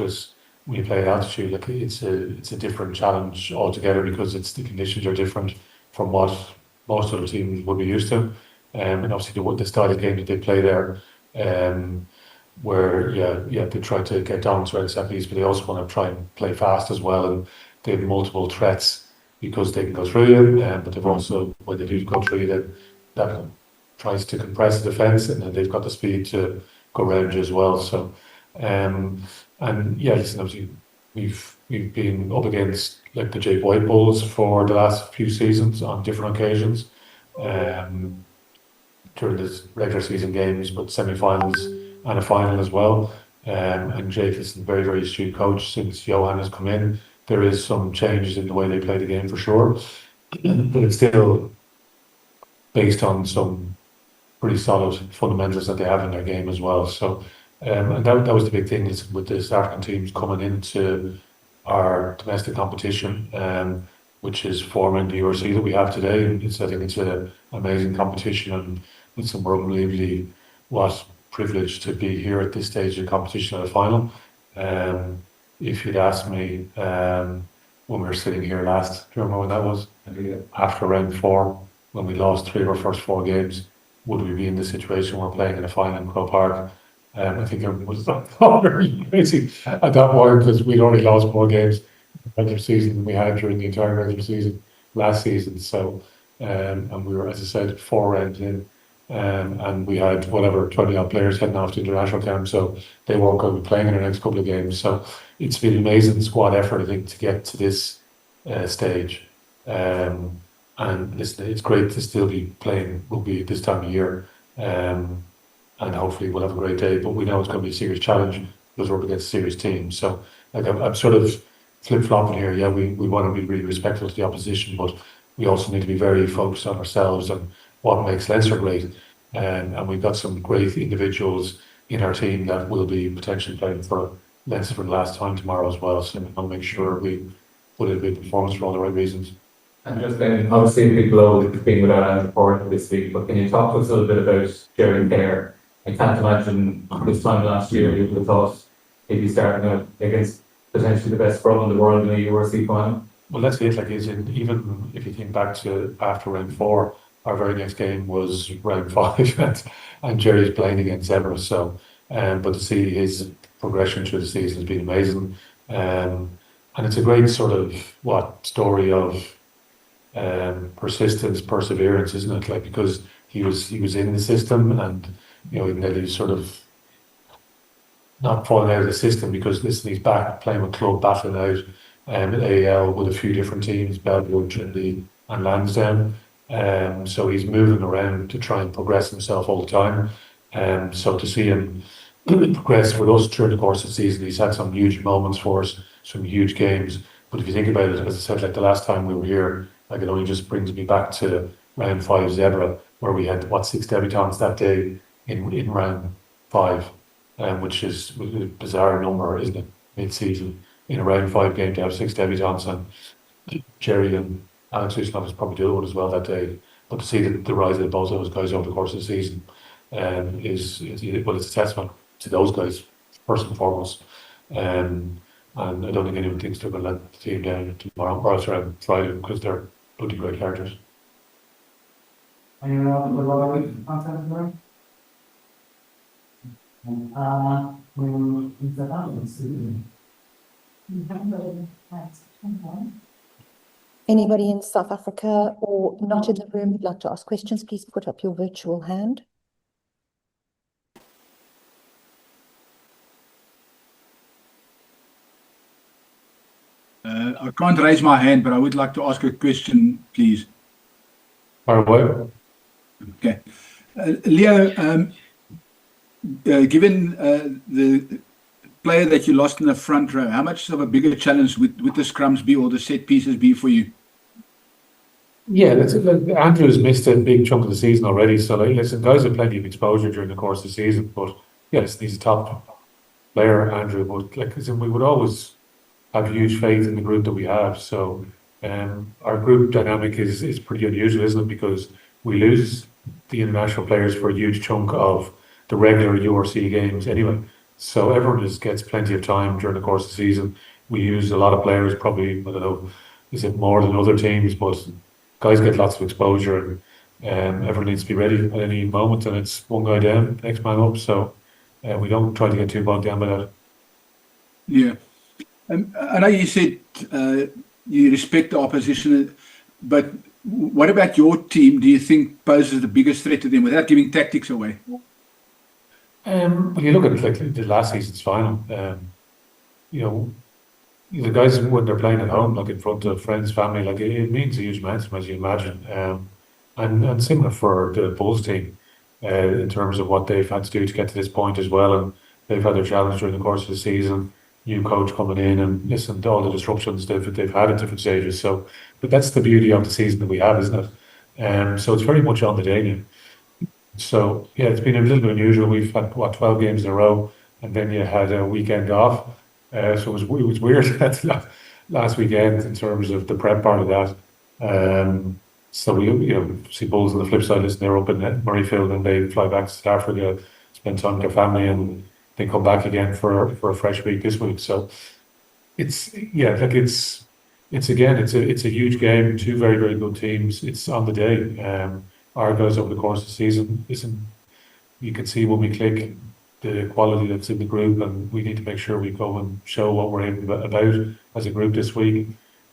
because when you play at altitude, like it's a different challenge altogether because the conditions are different from what most other teams would be used to. And obviously the style of game that they play there, where they try to get down to the set piece, but they also want to try and play fast as well, and they have multiple threats because they can go through you, but they've also, when they do go through you, that tries to compress the defence, and then they've got the speed to go around you as well. So, and yeah, listen, obviously we've been up against like the Jake White Bulls for the last few seasons on different occasions, during the regular season games, but semi-finals and a final as well. And Jake is a very, very astute coach since Johan has come in. There is some changes in the way they play the game for sure, but it's still based on some pretty solid fundamentals that they have in their game as well. So, and that was the big thing is with the South African teams coming into our domestic competition, which is forming the URC that we have today. And I think it's an amazing competition, and it's unbelievably what privilege to be here at this stage of competition at a final. If you'd asked me when we were sitting here last, do you remember when that was? After round 4, when we lost 3 of our first 4 games, would we be in the situation we're playing in a final in Croke Park? I think everyone was very crazy at that point because we'd already lost more games in the regular season than we had during the entire regular season last season. So, and we were, as I said, 4 rounds in, and we had whatever 20 odd players heading off to international camp, so they weren't going to be playing in the next couple of games. So it's been an amazing squad effort, I think, to get to this stage. And listen, it's great to still be playing rugby this time of year. And hopefully we'll have a great day. But we know it's going to be a serious challenge because we're up against a serious team. So like I'm sort of flip-flopping here. Yeah, we want to be really respectful to the opposition, but we also need to be very focused on ourselves and what makes Leinster great. And we've got some great individuals in our team that will be potentially playing for Leinster for the last time tomorrow as well. So I'll make sure we put in a big performance for all the right reasons. And just then, obviously, a big blow with being without a report this week, but can you talk to us a little bit about Jerry Kerr? I can't imagine this time last year you would have thought he'd be starting out against potentially the best pro in the world in a URC final. Well, that's it. Like, even if you think back to after round 4, our very next game was round 5, and Jerry's playing against Zebra. So, but to see his progression through the season has been amazing, and it's a great sort of story of persistence, perseverance, isn't it? Like, because he was in the system, and even though he's sort of not falling out of the system, because listen, he's back playing with club, battling out at AL with a few different teams, Belgium, Trinity and Lansdowne. So he's moving around to try and progress himself all the time. So to see him progress with us during the course of the season, he's had some huge moments for us, some huge games. But if you think about it, as I said, like the last time we were here, like it only just brings me back to round 5 Zebra, where we had 6 debutants that day in round 5, which is a bizarre number, isn't it? Mid-season in a round 5 game to have 6 debutants, and Jerry and Alex Uslanov was probably doing one as well that day. But to see the rise of both those guys over the course of the season is it's a testament to those guys first and foremost. And I don't think anyone thinks they're going to let the team down tomorrow or on Friday, because they're bloody great characters. Anyone else with a content tomorrow? Anybody in South Africa or not in the room who'd like to ask questions, please put up your virtual hand. I can't raise my hand, but I would like to ask a question, please. Fire away. Okay. Leo, given the player that you lost in the front row, how much of a bigger challenge would the scrums be or the set pieces be for you? Yeah, Andrew's missed a big chunk of the season already. So, listen, guys have plenty of exposure during the course of the season. But yeah, he's a top player, Andrew. But we would always have huge faith in the group that we have. So our group dynamic is pretty unusual, isn't it? Because we lose the international players for a huge chunk of the regular URC games anyway. So everyone just gets plenty of time during the course of the season. We use a lot of players, probably, I don't know, is it more than other teams, but guys get lots of exposure, and everyone needs to be ready at any moment, and it's one guy down, next man up. So we don't try to get too bogged down by that. Yeah. I know you said you respect the opposition, but what about your team do you think poses the biggest threat to them without giving tactics away? When you look at like the last season's final, you know, the guys when they're playing at home, like in front of friends, family, like it means a huge amount to them, as you imagine. And similar for the Bulls team, in terms of what they've had to do to get to this point as well. And they've had their challenge during the course of the season. New coach coming in, and listen to all the disruptions they've had at different stages. So, but that's the beauty of the season that we have, isn't it? So it's very much on the day now. So yeah, it's been a little bit unusual. We've had 12 games in a row, and then you had a weekend off. So it was weird that last weekend in terms of the prep part of that. So we see Bulls on the flip side. Listen, they're up in Murrayfield, and they fly back to South Africa, spend time with their family, and they come back again for a fresh week this week. So it's a huge game. Two very, very good teams. It's on the day. Our guys over the course of the season, listen, you can see when we click the quality that's in the group, and we need to make sure we go and show what we're about as a group this week,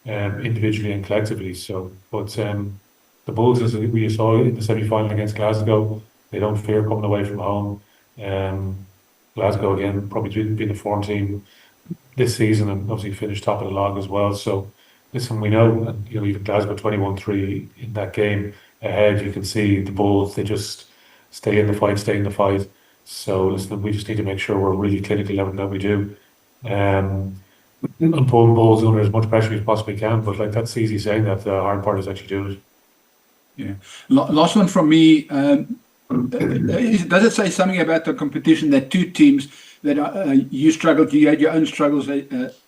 individually and collectively. So, but the Bulls, as we saw in the semi-final against Glasgow, they don't fear coming away from home. Glasgow again, probably been the form team this season, and obviously finished top of the log as well. So, listen, we know, and even Glasgow 21-3 in that game ahead, you can see the Bulls, they just stay in the fight. So listen, we just need to make sure we're really clinical in everything that we do. And pulling Bulls under as much pressure as possibly can, but like that's easy saying that. The hard part is actually doing it. Yeah. Last one from me. Does it say something about the competition that two teams that you struggled, you had your own struggles,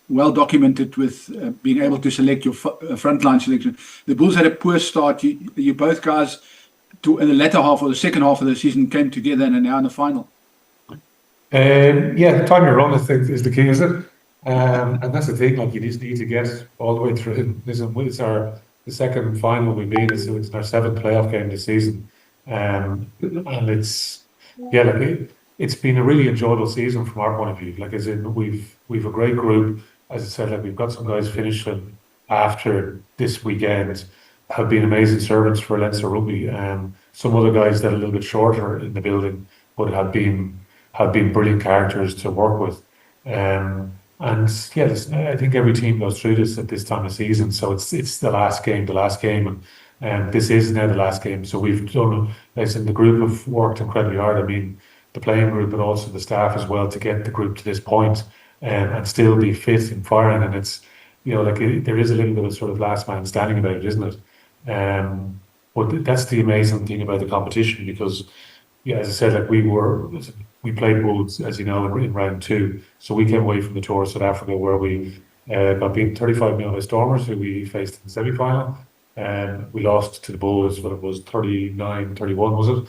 well documented with being able to select your frontline selection? The Bulls had a poor start. You both guys, in the latter half or the second half of the season, came together and are now in the final. Yeah, time you're wrong is the key, is it? And that's the thing. Like you just need to get all the way through. Listen, it's the second final we've been. It's our 7th playoff game this season, and it's it's been a really enjoyable season from our point of view. Like as in we've a great group. As I said, like we've got some guys finishing after this weekend have been amazing servants for Leinster Rugby. Some other guys that are a little bit shorter in the building, but have been brilliant characters to work with. And yeah, listen, I think every team goes through this at this time of season. So it's the last game, and this is now the last game. So we've done, listen, the group have worked incredibly hard. I mean, the playing group, but also the staff as well, to get the group to this point, and still be fit and firing. And it's, there is a little bit of sort of last man standing about it, isn't it? But that's the amazing thing about the competition, because, yeah, as I said, like we played Bulls, as you know, in round 2. So we came away from the tour of South Africa, where we got beaten 35-0 by Stormers, who we faced in the semi-final. And we lost to the Bulls, but it was 39-31, was it?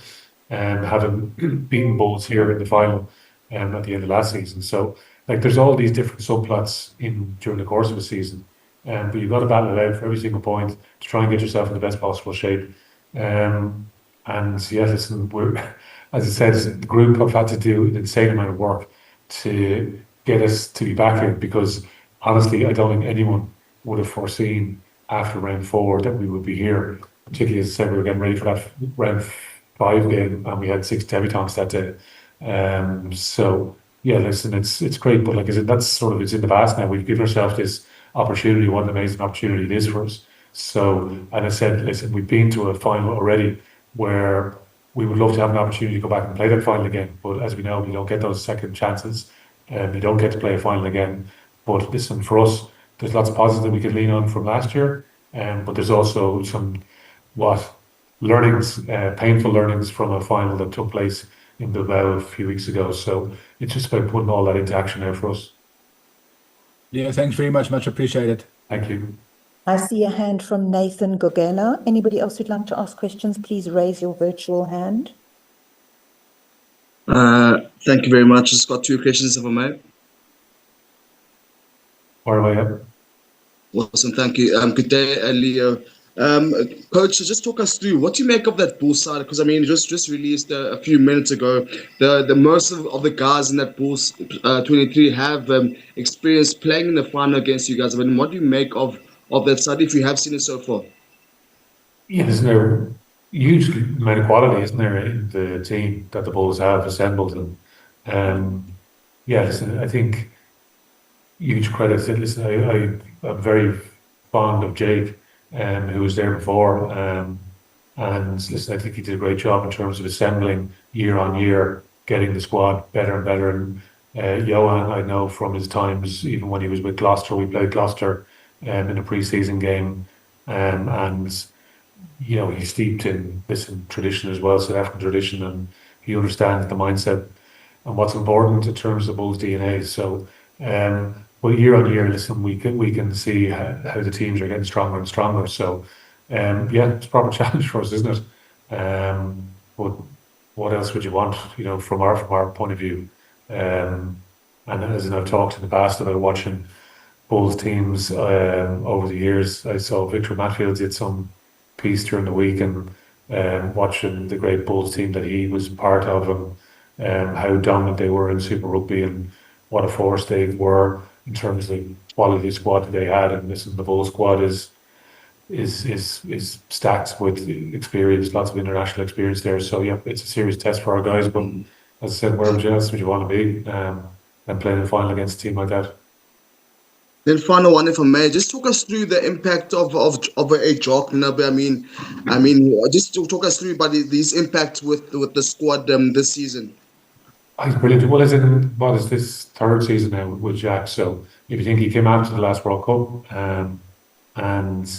And having beaten Bulls here in the final at the end of last season. So, like, there's all these different subplots during the course of a season. But you've got to battle it out for every single point to try and get yourself in the best possible shape. And yeah, listen, as I said, the group have had to do an insane amount of work to get us to be back here, because honestly, I don't think anyone would have foreseen after round 4 that we would be here. Particularly, as I said, we were getting ready for that round 5 game, and we had 6 debutants that day. So yeah, listen, it's great, but like I said, that's sort of, it's in the past now. We've given ourselves this opportunity. What an amazing opportunity it is for us. So, and I said, listen, we've been to a final already where we would love to have an opportunity to go back and play that final again. But as we know, we don't get those second chances, and we don't get to play a final again. But listen, for us, there's lots of positives that we could lean on from last year, but there's also some learnings, painful learnings from a final that took place in Bilbao a few weeks ago. So it's just about putting all that into action now for us. Yeah, thanks very much. Much appreciated. Thank you. I see a hand from Nathan Gogela. Anybody else who'd like to ask questions, please raise your virtual hand. Thank you very much. Just got 2 questions, if I may. Far away up. Awesome, thank you. Good day, Leo. Coach, so just talk us through what do you make of that Bulls side? Because I mean, just released a few minutes ago. The most of the guys in that Bulls 23 have experience playing in the final against you guys. I mean, what do you make of that side if you have seen it so far? Yeah, there's no huge amount of quality, isn't there, in the team that the Bulls have assembled, and yeah, listen, I think huge credit. Listen, I'm very fond of Jake, who was there before, and listen, I think he did a great job in terms of assembling year on year, getting the squad better and better. And Johan, I know from his times, even when he was with Gloucester, we played Gloucester in a pre-season game, and he's steeped in this tradition as well, South African tradition, and he understands the mindset and what's important in terms of Bulls DNA. So, well, year on year, listen, we can see how the teams are getting stronger and stronger. So, yeah, it's a proper challenge for us, isn't it? But what else would you want, from our point of view? And as I've talked in the past about watching Bulls teams over the years, I saw Victor Matfield did some piece during the week, and watching the great Bulls team that he was part of, and how dominant they were in Super Rugby, and what a force they were in terms of the quality squad that they had. And listen, the Bulls squad is stacked with experience, lots of international experience there. So yeah, it's a serious test for our guys. But as I said, where else would you want to be and playing a final against a team like that? Then final one, if I may, just talk us through the impact of a Jacques Nienaber. Just to talk us through about these impacts with the squad this season. He's brilliant. Well, what is this third season now with Jack? So if you think he came after the last World Cup, and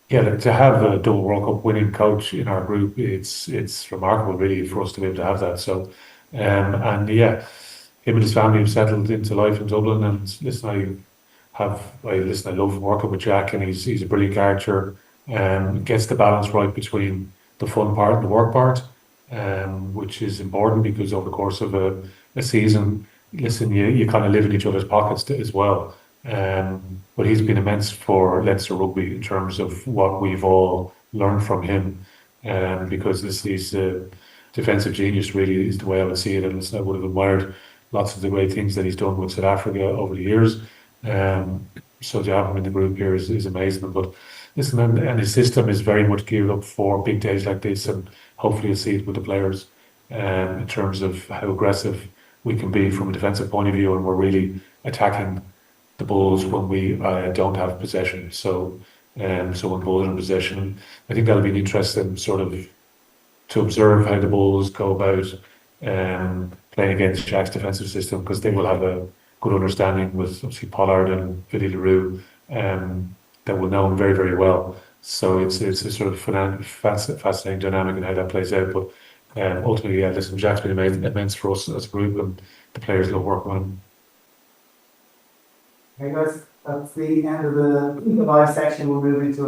yeah, like, to have a double World Cup winning coach in our group, it's remarkable, really, for us to be able to have that. So, and yeah, him and his family have settled into life in Dublin. And listen, I love working with Jack, and he's a brilliant character. Gets the balance right between the fun part and the work part, which is important because over the course of a season, listen, you kind of live in each other's pockets as well. But he's been immense for Leinster Rugby in terms of what we've all learned from him, because he's a defensive genius, really, is the way I would see it. And listen, I would have admired lots of the great things that he's done with South Africa over the years. So to have him in the group here is amazing. But listen, and his system is very much geared up for big days like this, and hopefully you'll see it with the players, in terms of how aggressive we can be from a defensive point of view, and we're really attacking the Bulls when we don't have possession. So when Bulls are in possession, I think that'll be an interesting sort of to observe how the Bulls go about playing against Jack's defensive system, because they will have a good understanding with obviously Pollard and Vinny LaRue, that will know him very, very well. So it's a sort of fascinating dynamic in how that plays out. But ultimately, yeah, listen, Jack's been immense for us as a group, and the players love working on him. Hey guys, that's the end of the live section. We'll move into a